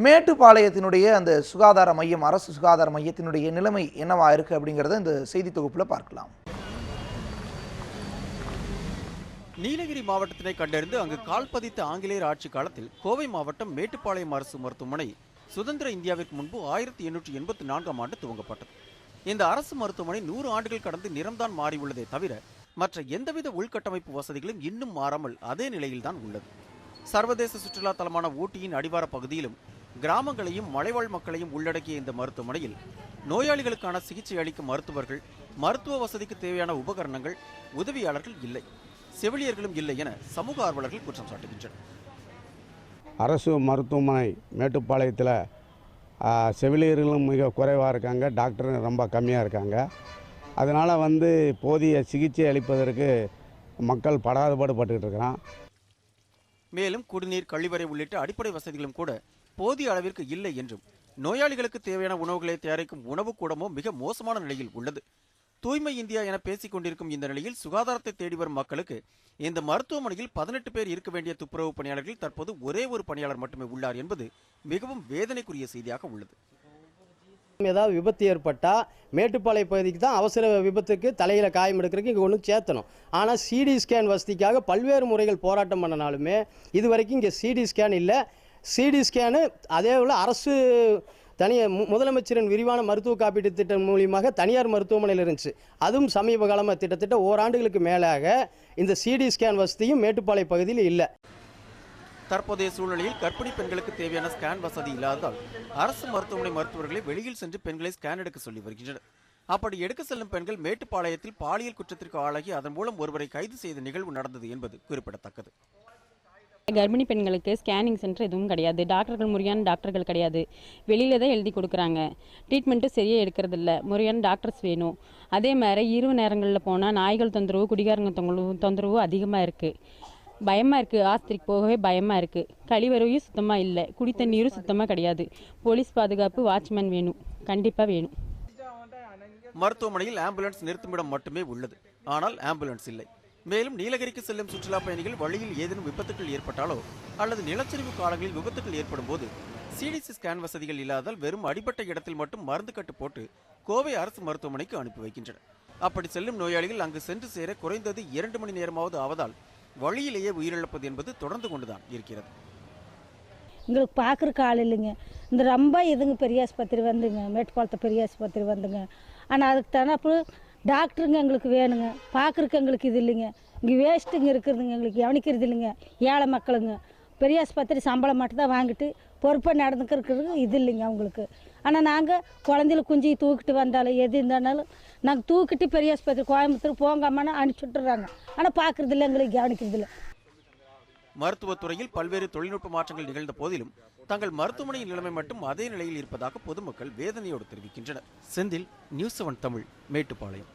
மேட்டுப்பாளையத்தினுடைய அந்த சுகாதார மையம், அரசு சுகாதார மையத்தினுடைய நிலைமை என்னவா இருக்கு அப்படிங்கறத இந்த செய்தி தொகுப்புல பார்க்கலாம். நீலகிரி மாவட்டத்தினை கண்டறிந்து அங்கு கால் பதித்த ஆங்கிலேயர் ஆட்சி காலத்தில் கோவை மாவட்டம் மேட்டுப்பாளையம் அரசு மருத்துவமனை சுதந்திர இந்தியாவிற்கு முன்பு 1884ஆம் ஆண்டு துவங்கப்பட்டது. இந்த அரசு மருத்துவமனை 100 ஆண்டுகள் கடந்து நிறம்தான் மாறியுள்ளதே தவிர மற்ற எந்தவித உள்கட்டமைப்பு வசதிகளும் இன்னும் மாறாமல் அதே நிலையில்தான் உள்ளது. சர்வதேச சுற்றுலா தலமான ஊட்டியின் அடிவார பகுதியிலும் கிராமங்களையும் மலைவாழ் மக்களையும் உள்ளடக்கிய இந்த மருத்துவமனையில் நோயாளிகளுக்கான சிகிச்சை அளிக்கும் மருத்துவர்கள், மருத்துவ வசதிக்கு தேவையான உபகரணங்கள், உதவியாளர்கள் இல்லை, செவிலியர்களும் இல்லை என சமூக ஆர்வலர்கள் குற்றம் சாட்டுகின்றனர். அரசு மருத்துவமனை மேட்டுப்பாளையத்தில் செவிலியர்களும் மிக குறைவாக இருக்காங்க, டாக்டரும் ரொம்ப கம்மியாக இருக்காங்க. அதனால் போதிய சிகிச்சை அளிப்பதற்கு மக்கள் படாதபாடுபட்டுக்கிட்டு இருக்கிறான். மேலும் குடிநீர், கழிவறை உள்ளிட்ட அடிப்படை வசதிகளும் கூட போதிய அளவிற்கு இல்லை என்றும் நோயாளிகளுக்கு தேவையான உணவுகளை தயாரிக்கும் உணவு கூடமோ மிக மோசமான நிலையில் உள்ளது. தூய்மை இந்தியா என பேசிக் கொண்டிருக்கும் இந்த நிலையில் சுகாதாரத்தை தேடி வரும் மக்களுக்கு இந்த மருத்துவமனையில் 18 பேர் இருக்க வேண்டிய துப்புரவு பணியாளர்கள் தற்போது ஒரே ஒரு பணியாளர் மட்டுமே உள்ளார் என்பது மிகவும் வேதனைக்குரிய செய்தியாக உள்ளது. ஏதாவது விபத்து ஏற்பட்டால் மேட்டுப்பாளைய பகுதிக்கு தான் அவசர விபத்துக்கு தலையில் காயம் எடுக்கிறதுக்கு இங்கே ஒன்று சேர்த்தணும். ஆனால் சிடி ஸ்கேன் வசதிக்காக பல்வேறு முறைகள் போராட்டம் பண்ணினாலுமே இது வரைக்கும் இங்கே சிடி ஸ்கேன் இல்லை. சிடி ஸ்கேனு அதே போல் அரசு முதலமைச்சரின் விரிவான மருத்துவ காப்பீட்டு திட்டம் மூலியமாக தனியார் மருத்துவமனையில் இருந்துச்சு. அதுவும் சமீப காலமாக கிட்டத்தட்ட ஓராண்டுகளுக்கு மேலாக இந்த சிடி ஸ்கேன் வசதியும் மேட்டுப்பாளைய பகுதியில் இல்லை. தற்போதைய சூழ்நிலையில் கர்ப்பிணி பெண்களுக்கு தேவையான ஸ்கேன் வசதி இல்லாததால் அரசு மருத்துவமனை மருத்துவர்களை வெளியில் சென்று பெண்களை ஸ்கேன் எடுக்க சொல்லி வருகின்றனர். அப்படி எடுக்க செல்லும் பெண்கள் மேட்டுப்பாளையத்தில் பாலியல் குற்றத்திற்கு ஆளாகி அதன் மூலம் ஒருவரை கைது செய்த நிகழ்வு நடந்தது என்பது குறிப்பிடத்தக்கது. கர்ப்பிணி பெண்களுக்கு ஸ்கேனிங் சென்டர் எதுவும் கிடையாது, டாக்டர்கள் முறையான டாக்டர்கள் கிடையாது, வெளியில தான் எழுதி கொடுக்குறாங்க. ட்ரீட்மெண்ட்டும் சரியாக எடுக்கிறதில்ல, முறையான டாக்டர்ஸ் வேணும். அதே மாதிரி இரவு நேரங்களில் போனால் நாய்கள் தொந்தரவு, குடிகாரங்க தொந்தரவு அதிகமாக இருக்குது. பயமாக இருக்குது, ஆஸ்பத்திரிக்கு போகவே பயமாக இருக்குது. கழிவறையும் சுத்தமாக இல்லை, குடி தண்ணீரும் சுத்தமாக கிடையாது. போலீஸ் பாதுகாப்பு, வாட்ச்மேன் வேணும், கண்டிப்பாக வேணும். மருத்துவமனையில் ஆம்புலன்ஸ் நிறுத்துமிடம் மட்டுமே உள்ளது, ஆனால் ஆம்புலன்ஸ் இல்லை. மேலும் நீலகிரிக்கு செல்லும் சுற்றுலா பயணிகள் வழியில் ஏதேனும் விபத்துக்கள் ஏற்பட்டாலோ அல்லது நிலச்சரிவு காலங்களில் விபத்துக்கள் ஏற்படும் போது சிடிசி ஸ்கேன் வசதிகள் இல்லாதால் வெறும் அடிபட்ட இடத்தில் மட்டும் மருந்து கட்டு போட்டு கோவை அரசு மருத்துவமனைக்கு அனுப்பி வைக்கின்றனர். அப்படி செல்லும் நோயாளிகள் அங்கு சென்று சேர குறைந்தது 2 மணி நேரமாவது ஆவதால் வழியிலேயே உயிரிழப்பது என்பது தொடர்ந்து கொண்டுதான் இருக்கிறது. எங்களுக்கு பார்க்குறக்கு ஆள் இல்லைங்க. இந்த ரொம்ப இதுங்க பெரிய ஆஸ்பத்திரி வந்துங்க, மேட்டுப்பாளத்தை பெரிய ஆஸ்பத்திரி வந்துங்க. ஆனால் அதுக்கு தனப்பு டாக்டருங்க எங்களுக்கு வேணுங்க, பார்க்குறக்கு எங்களுக்கு இது இல்லைங்க. இங்கே வேஸ்ட்டுங்க இருக்கிறதுங்க, எங்களுக்கு கவனிக்கிறது இல்லைங்க. ஏழை மக்களுங்க பெரிய ஆஸ்பத்திரி சம்பளம் மட்டும்தான் வாங்கிட்டு பொறுப்பாக நடந்துக்கிறதுக்கு இது இல்லைங்க அவங்களுக்கு. ஆனால் நாங்கள் குழந்தையில குஞ்சு தூக்கிட்டு வந்தாலும் எது இருந்தாலும் நாங்கள் தூக்கிட்டு பெரிய ஆஸ்பத்திரி கோயம்புத்தூர் போங்காமன்னு அனுப்பிச்சி விட்டுறாங்க. ஆனால் பார்க்குறது இல்லை, எங்களுக்கு கவனிக்கிறது இல்லை. மருத்துவத்துறையில் பல்வேறு தொழில்நுட்ப மாற்றங்கள் நிகழ்ந்த போதிலும் தங்கள் மருத்துவமனையின் நிலைமை மட்டும் அதே நிலையில் இருப்பதாக பொதுமக்கள் வேதனையோடு தெரிவிக்கின்றனர். செந்தில், நியூஸ் 7 தமிழ், மேட்டுப்பாளையம்.